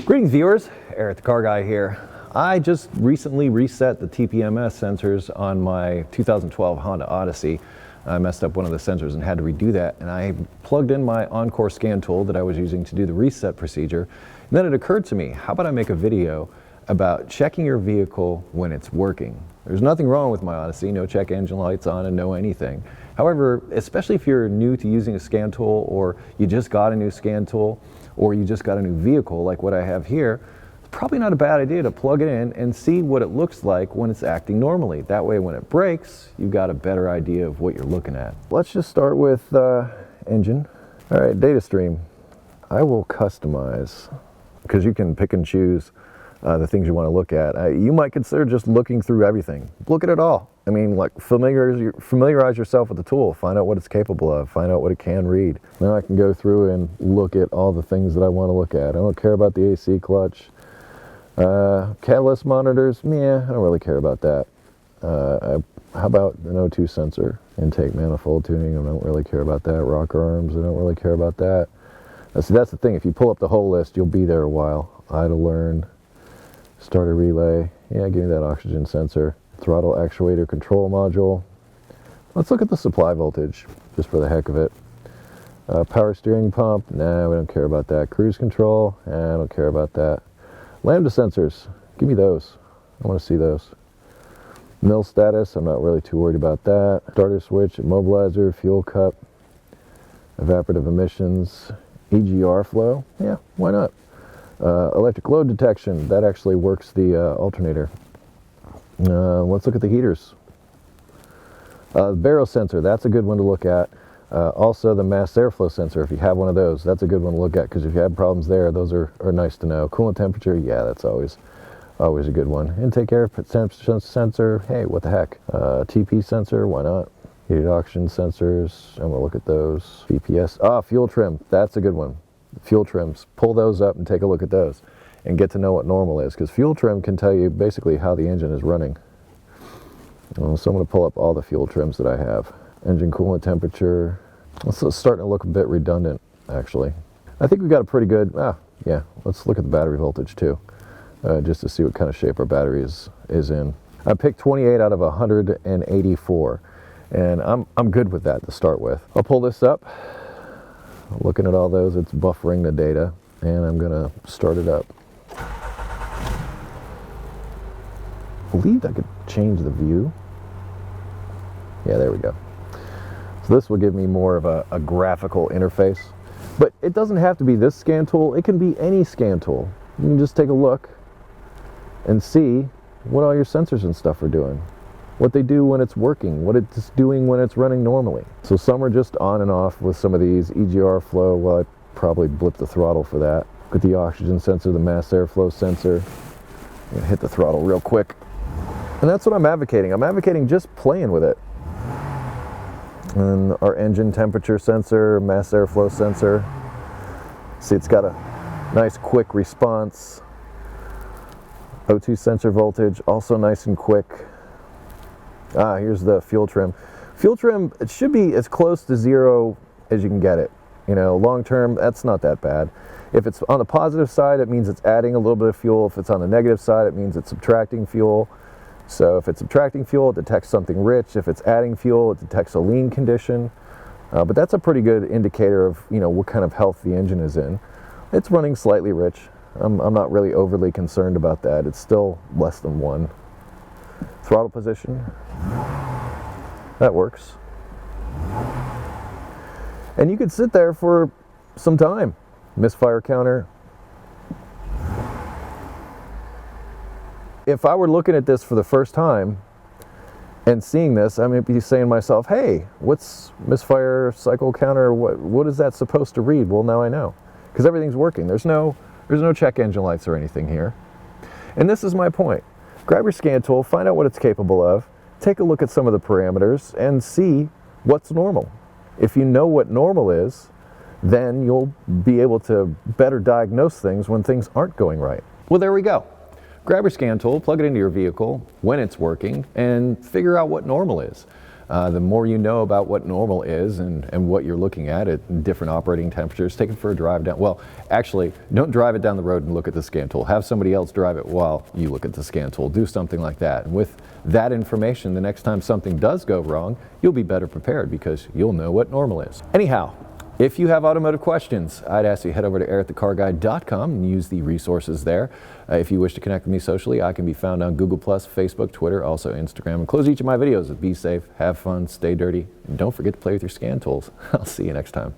Greetings viewers, EricTheCarGuy here. I just recently reset the TPMS sensors on my 2012 Honda Odyssey. I messed up one of the sensors and had to redo that, and I plugged in my Encore scan tool that I was using to do the reset procedure. And then it occurred to me, how about I make a video about checking your vehicle when it's working? There's nothing wrong with my Odyssey, no check engine lights on and no anything. However, especially if you're new to using a scan tool, or you just got a new scan tool, or you just got a new vehicle like what I have here, it's probably not a bad idea to plug it in and see what it looks like when it's acting normally. That way when it breaks, you've got a better idea of what you're looking at. Let's just start with engine. All right, data stream. I will customize, because you can pick and choose the things you want to look at. You might consider just looking through everything. Look at it all. I mean, like, familiarize yourself with the tool. Find out what it's capable of. Find out what it can read. Now I can go through and look at all the things that I want to look at. I don't care about the AC clutch. Catalyst monitors, yeah, I don't really care about that. How about an O2 sensor? Intake manifold tuning, I don't really care about that. Rocker arms, I don't really care about that. See, that's the thing. If you pull up the whole list, you'll be there a while. Idle learn, starter relay, yeah, give me that oxygen sensor. Throttle actuator control module. Let's look at the supply voltage, just for the heck of it. Power steering pump, nah, we don't care about that. Cruise control, I don't care about that. Lambda sensors, give me those. I want to see those. Mill status, I'm not really too worried about that. Starter switch, immobilizer, fuel cup, evaporative emissions, EGR flow, yeah, why not? Electric load detection, that actually works the alternator. Let's look at the heaters. Barrel sensor, that's a good one to look at. Also the mass airflow sensor, if you have one of those, that's a good one to look at, because if you have problems there, those are nice to know. Coolant temperature, yeah, that's always a good one. Intake air sensor, hey, what the heck. TP sensor, why not? Heated oxygen sensors, I'm gonna look at those. VPS, fuel trim, that's a good one. Fuel trims, pull those up and take a look at those and get to know what normal is, because fuel trim can tell you basically how the engine is running. So I'm going to pull up all the fuel trims that I have. Engine coolant temperature. It's starting to look a bit redundant, actually. I think we've got a pretty good, yeah, let's look at the battery voltage too, just to see what kind of shape our battery is in. I picked 28 out of 184, and I'm good with that to start with. I'll pull this up. Looking at all those, it's buffering the data, and I'm going to start it up. I believe I could change the view. Yeah, there we go. So this will give me more of a graphical interface, but it doesn't have to be this scan tool. It can be any scan tool. You can just take a look and see what all your sensors and stuff are doing, what they do when it's working, what it's doing when it's running normally. So some are just on and off with some of these. EGR flow, well, I probably blipped the throttle for that. Look at the oxygen sensor, the mass airflow sensor. I'm gonna hit the throttle real quick. And that's what I'm advocating. I'm advocating just playing with it. And our engine temperature sensor, mass airflow sensor. See, it's got a nice quick response. O2 sensor voltage, also nice and quick. Here's the fuel trim. Fuel trim, it should be as close to zero as you can get it. You know, long term, that's not that bad. If it's on the positive side, it means it's adding a little bit of fuel. If it's on the negative side, it means it's subtracting fuel. So if it's subtracting fuel, it detects something rich. If it's adding fuel, it detects a lean condition. But that's a pretty good indicator of, you know, what kind of health the engine is in. It's running slightly rich. I'm not really overly concerned about that. It's still less than 1. Throttle position, that works. And you could sit there for some time. Misfire counter. If I were looking at this for the first time and seeing this, I might be saying to myself, hey, what's misfire cycle counter? What is that supposed to read? Well, now I know, because everything's working. There's no check engine lights or anything here. And this is my point. Grab your scan tool, find out what it's capable of, take a look at some of the parameters, and see what's normal. If you know what normal is, then you'll be able to better diagnose things when things aren't going right. Well, there we go. Grab your scan tool, plug it into your vehicle when it's working, and figure out what normal is. The more you know about what normal is and what you're looking at different operating temperatures, take it for a drive down. Well, actually, don't drive it down the road and look at the scan tool. Have somebody else drive it while you look at the scan tool. Do something like that. And with that information, the next time something does go wrong, you'll be better prepared because you'll know what normal is. Anyhow, if you have automotive questions, I'd ask you to head over to EricTheCarGuy.com and use the resources there. If you wish to connect with me socially, I can be found on Google+, Facebook, Twitter, also Instagram. And close each of my videos with be safe, have fun, stay dirty, and don't forget to play with your scan tools. I'll see you next time.